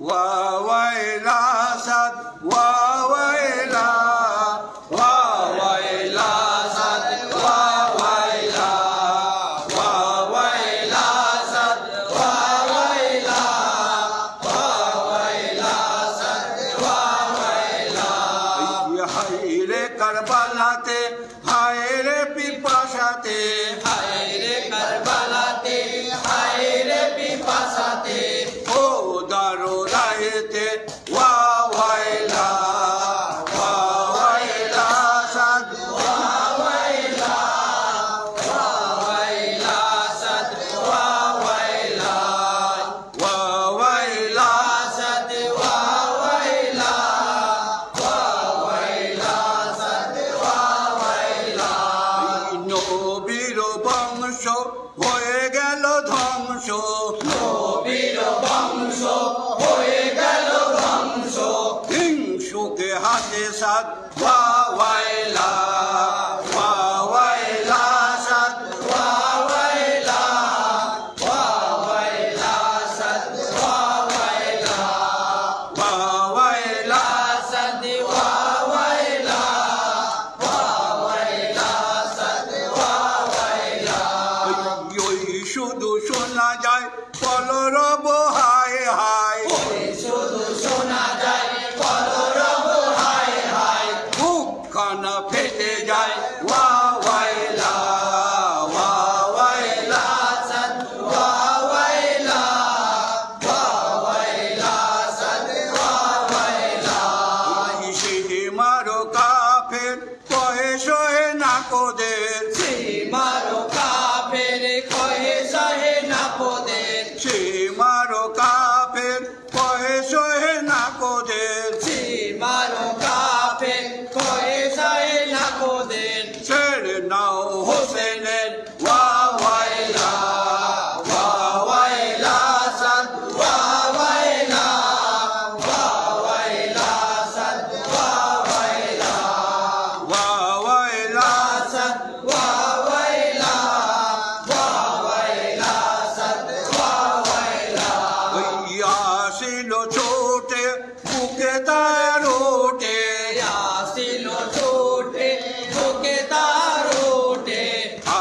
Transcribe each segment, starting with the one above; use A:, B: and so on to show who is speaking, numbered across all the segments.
A: ওয়াইলা সাদ ওয়াইলা ওয়াইলা সাদ ওয়াইলা ওয়াইলা সাদ ওয়াইলা ওয়াইলা সাদ ওয়াইলা হায়রে কারবালাতে হায়রে পিপাসাতে
B: হায়রে কারবালাতে হায়রে পিপাসাতে
A: ও দারো রায়েতে ওয়াইলা ওয়াইলা সাদ
B: ওয়াইলা ওয়াইলা সাদ ওয়াইলা
A: ওয়াইলা
B: সাদ ওয়াইলা ওয়াইলা সাদ ওয়াইলা
A: নবীর বংশ হয়ে গেল ধ্বংস
B: নবীর বংশ হয়ে গেল ধ্বংস
A: হিংসুকে হাতে সাদ ওয়াইলা ওয়াইলা সাদ
B: ওয়াইলা ওয়াইলা সাদ ওয়াইলা
A: ওয়াইলা
B: সাদ ওয়াইলা ওয়াইলা সাদ ওয়াইলা
A: ওই শুধু শোনা যায় কলরব হায় হায়
B: শুধু শোনা যায় কলরব হায় হায়
A: বুকখানা ফেটে যায় ওয়াইলা ওয়াইলা
B: সাদ ওয়াইলা ওয়াইলা সাদ ওয়াইলা
A: মারো কাফের কয়ে সহে না কোদের
B: মারো কাফের কয়ে সহে না পোদের
A: মারো কাফের কয়ে সহে না কোদের
B: মারো কাফের কয়ে সহে না পোদের
A: ছেড়ে নাও হোসেনের ওয়াইলা ওয়াইলা সাদ
B: ওয়াইলা ওয়াইলা সাদ ওয়াইলা
A: ওয়াইলা
B: সাদ ওয়াইলা ওয়াইলা সাদ ওয়াইলা
A: আসিল ছোটে বুকে তার ওঠে
B: আসিল ছোটে বুকে তার ওঠে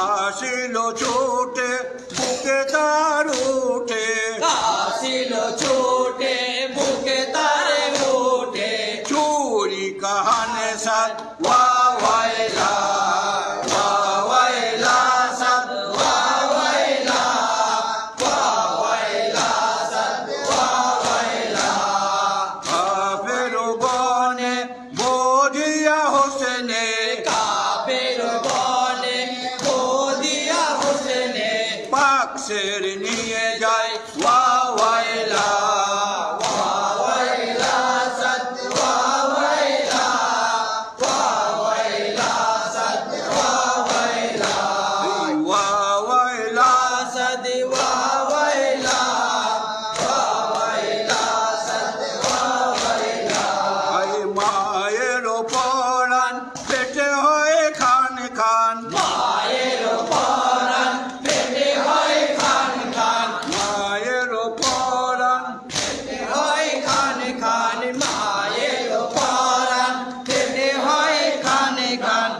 A: আসিল ছোটে বুকে তার ওঠে
B: আসিল ছোটে বুকে তার ওঠে
A: চুরি কাহানে সাদ ওয়াইলা ওয়াইলা সাদ
B: ওয়াইলা ওয়াইলা সাদ ওয়াইলা
A: কাফের বনে বধিয়া হোসেনে
B: কাফের বনে বদিয়া হোসেনে
A: পাকসের নিয়ে যায় ওয়াইলা
B: ওয়াইলা সাদ ওয়াইলা ওয়াইলা সাদ ওয়াইলা
A: ওয়াইলা
B: সাদ ওয়াইলা ওয়াইলা সাদ ওয়াইলা
A: আই মায়ের পরাণ পেটে হয় খান খান
B: মায়ের পরাণ পেটে হয় খান খান
A: মায়ের পরাণ
B: হয় খান খান মায়ের পরাণ পেটে হয় খান খান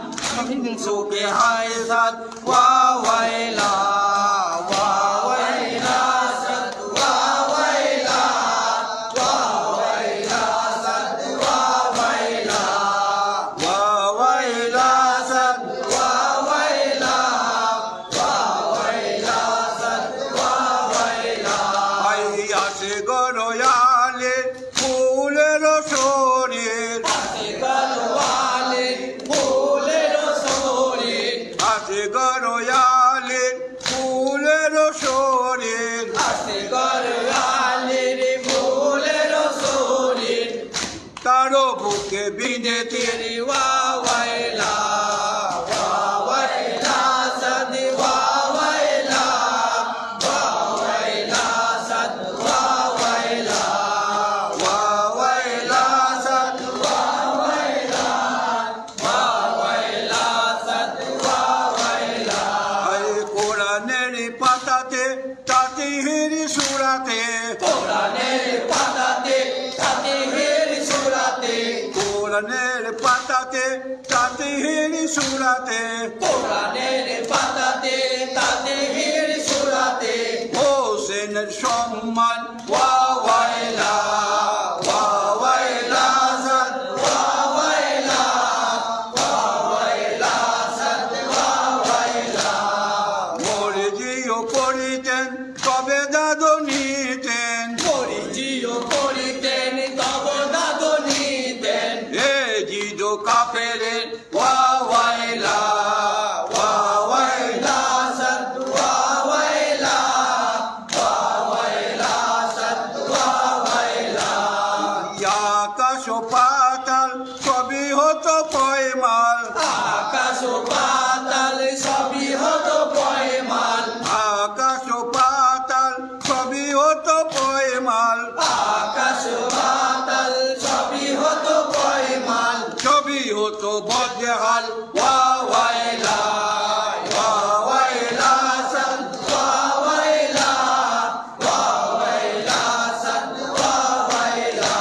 A: সুখে হায় সাদ ওয়াইলা
B: ওয়াইলা সাদ ওয়াইলা ওয়াইলা সাদ ওয়াইলা
A: ওয়াইলা সাদ
B: ওয়াইলা ওয়াইলা সাদ ওয়াইলা
A: আই আসে গরয়ালে ফুলের শরীর
B: আসে গরওয়ালে ফুলের শরীর
A: আসে গরয়ালে ফুলের শরীর
B: আসে গরওয়ালের ফুলের শরীর
A: তারো বুকে বিঁধে
B: তেরি ওয়াইলা ওয়াইলা সাদ ওয়াইলা ওয়াইলা সাদ ওয়াইলা
A: ওয়াইলা সাদ
B: ওয়াইলা ওয়াইলা সাদ ওয়াইলা
A: আই কোরআনের পাতাতে তাতিহির সুরাতে
B: কোরআনের পাতাতে
A: কোরআনের পাতাতে তাতিহির সুরাতে
B: কোরআনের পাতাতে তাতিহির সূরাতে
A: হোসেনের সম্মান ওয়া ওয়াইলা ওয়া ওয়াইলা সাদ
B: ওয়া ওয়াইলা ওয়া ওয়াইলা সাদ ওয়া ওয়াইলা
A: মরিজিও করিতেন তবে দাদু নিতেন
B: পরিচিও করিতেন তব দাদু নিতেন
A: এ জিদো কাফেরে ওয়া ওয়াইলা ওয়া ওয়াইলা
B: সাদ ওয়া ওয়াইলা ওয়া ওয়াইলা সাদ ওয়া ওয়াইলা
A: আকাশ ও পাতাল সবই হতো পয়মাল
B: আকাশ ও পাতাল সবই হতো পয়মাল
A: আকাশ ও পাতাল সবই হতো পয়মাল
B: আকাশ ও পাতাল সবই হতো পয়মাল
A: সবই হতো বজহাল ওয়া ওয়াইলা ওয়া ওয়াইলা সাদ
B: ওয়া ওয়াইলা ওয়া ওয়াইলা সাদ ওয়া ওয়াইলা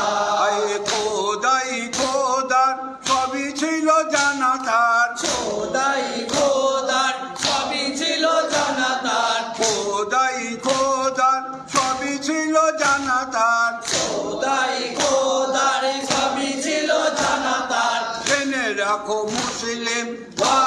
A: আয়ে খোদার সবই ছিল জানা তার
B: খোদাই খোদার সবই ছিল জানা তার
A: খোদার সবই ছিল জানা তার
B: খোদাই খোদার সবই ছিল জানা তার
A: জেনে রাখো মুসলিম ওয়া